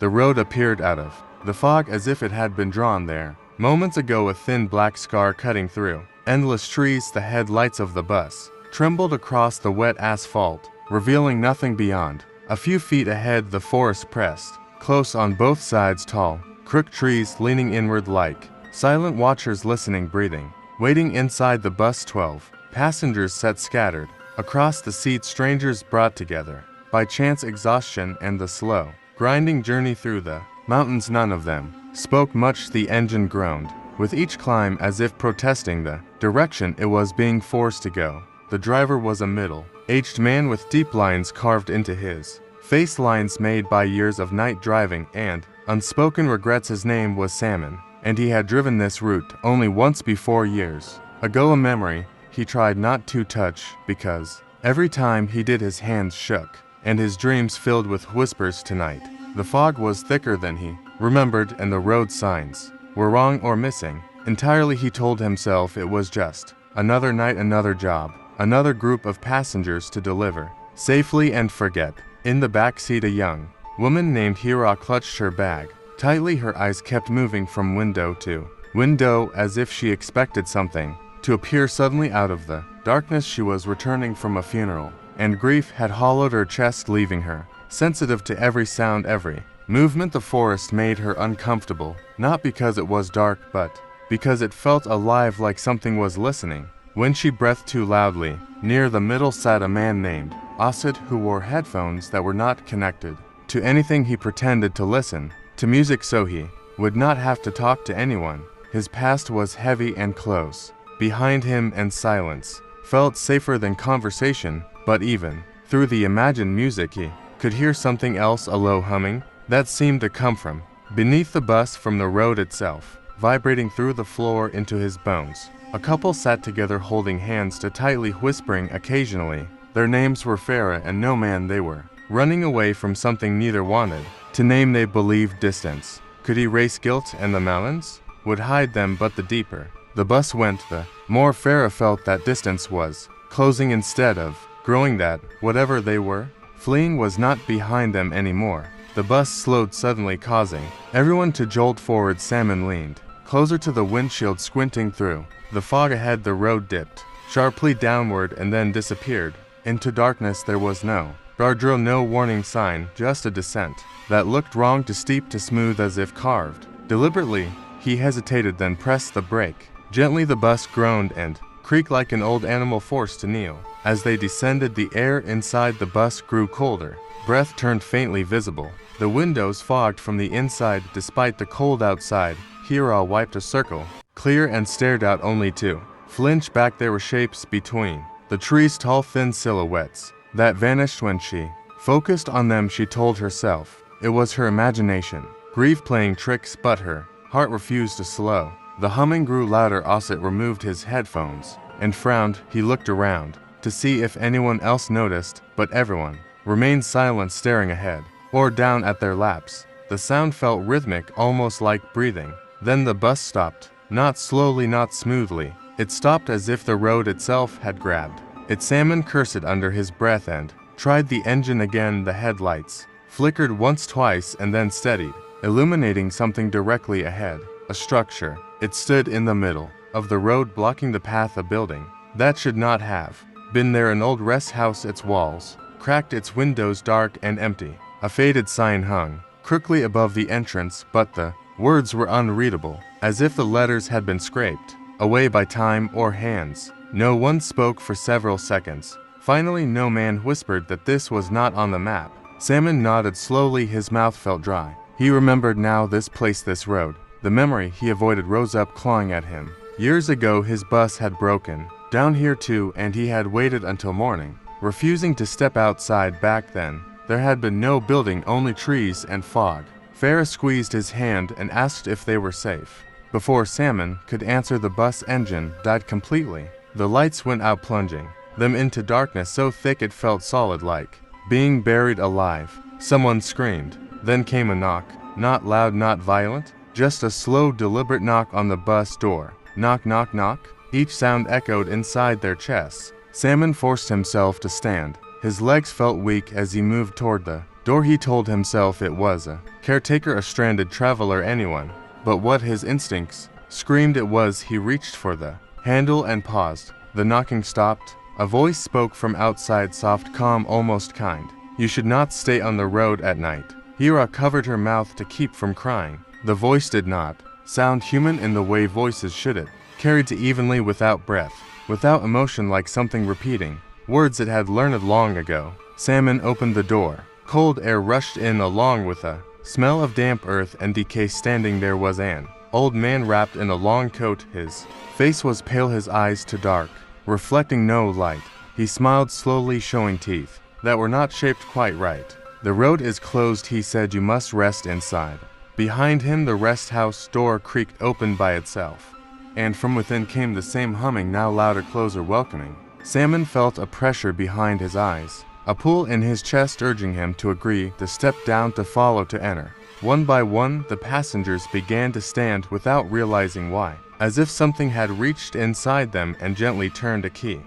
the road appeared out of the fog as if it had been drawn there. Moments ago, a thin black scar cutting through endless trees, the headlights of the bus trembled across the wet asphalt, revealing nothing beyond. A few feet ahead, the forest pressed close on both sides, tall, crooked trees leaning inward like silent watchers, listening, breathing. Waiting inside the bus, 12 passengers sat scattered across the seats, strangers brought together by chance, exhaustion, and the slow, grinding journey through the mountains. None of them spoke much. The engine groaned with each climb as if protesting the direction it was being forced to go. The driver was a middle-aged man with deep lines carved into his face, lines made by years of night driving and unspoken regrets. His name was Salmon, and he had driven this route only once before, years ago, a memory he tried not to touch because every time he did his hands shook and his dreams filled with whispers. Tonight the fog was thicker than he remembered, and the road signs were wrong or missing entirely. He told himself it was just another night, another job, another group of passengers to deliver safely and forget. In the back seat, a young woman named Hira clutched her bag tightly. Her eyes kept moving from window to window as if she expected something to appear suddenly out of the darkness. She was returning from a funeral, and grief had hollowed her chest, leaving her sensitive to every sound, every movement. The forest made her uncomfortable, not because it was dark, but because it felt alive, like something was listening. When she breathed too loudly, near the middle sat a man named Osset, who wore headphones that were not connected to anything. He pretended to listen to music so he would not have to talk to anyone. His past was heavy and close behind him, and silence felt safer than conversation. But even through the imagined music, he could hear something else, a low humming that seemed to come from beneath the bus, from the road itself, vibrating through the floor into his bones. A couple sat together, holding hands too tightly, whispering occasionally. Their names were Farah and No Man. They were running away from something neither wanted to name. They believed distance could erase guilt, and the mountains would hide them. But the deeper the bus went, the more Farah felt that distance was closing instead of growing, that whatever they were fleeing was not behind them anymore. The bus slowed suddenly, causing everyone to jolt forward. Salmon leaned closer to the windshield, squinting through the fog ahead. The road dipped sharply downward and then disappeared into darkness. There was no guardrail, no warning sign, just a descent that looked wrong, too steep, too smooth, as if carved deliberately. He hesitated, then pressed the brake gently. The bus groaned and creaked like an old animal forced to kneel. As they descended, the air inside the bus grew colder. Breath turned faintly visible. The windows fogged from the inside despite the cold outside. Hira wiped a circle clear and stared out, only to flinch back. There were shapes between the trees, tall thin silhouettes that vanished when she focused on them. She told herself it was her imagination, grief playing tricks, but her heart refused to slow. The humming grew louder. Osset removed his headphones and frowned. He looked around to see if anyone else noticed, but everyone remained silent, staring ahead or down at their laps. The sound felt rhythmic, almost like breathing. Then the bus stopped, not slowly, not smoothly. It stopped as if the road itself had grabbed it. Salmon cursed under his breath and tried the engine again. The headlights flickered once, twice, and then steadied, illuminating something directly ahead. A structure. It stood in the middle of the road, blocking the path. A building that should not have been there, an old rest house, its walls cracked, its windows dark and empty. A faded sign hung crookily above the entrance, but the words were unreadable, as if the letters had been scraped away by time or hands. No one spoke for several seconds. Finally, No Man whispered that this was not on the map. Salmon nodded slowly. His mouth felt dry. He remembered now, this place, this road. The memory he avoided rose up, clawing at him. Years ago, his bus had broken down here too, and he had waited until morning, refusing to step outside. Back then, there had been no building, only trees and fog. Farah squeezed his hand and asked if they were safe. Before Salmon could answer, the bus engine died completely. The lights went out, plunging them into darkness so thick it felt solid, like being buried alive. Someone screamed. Then came a knock, not loud, not violent, just a slow, deliberate knock on the bus door. Knock, knock, knock. Each sound echoed inside their chests. Salmon forced himself to stand. His legs felt weak as he moved toward the Door, he told himself it was a caretaker, a stranded traveler, anyone. But what his instincts screamed it was. He reached for the handle and paused. The knocking stopped. A voice spoke from outside, soft, calm, almost kind. You should not stay on the road at night. Hira covered her mouth to keep from crying. The voice did not sound human in the way voices should. It carried to evenly, without breath, without emotion, like something repeating words it had learned long ago. Salmon opened the door. Cold air rushed in along with a smell of damp earth and decay. Standing there was an old man wrapped in a long coat. His face was pale, his eyes too dark, reflecting no light. He smiled slowly, showing teeth that were not shaped quite right. The road is closed, he said. You must rest inside. Behind him the rest house door creaked open by itself, and from within came the same humming, now louder, closer, welcoming. Salmon felt a pressure behind his eyes, a pull in his chest urging him to agree, to step down, to follow, to enter. One by one the passengers began to stand without realizing why, as if something had reached inside them and gently turned a key.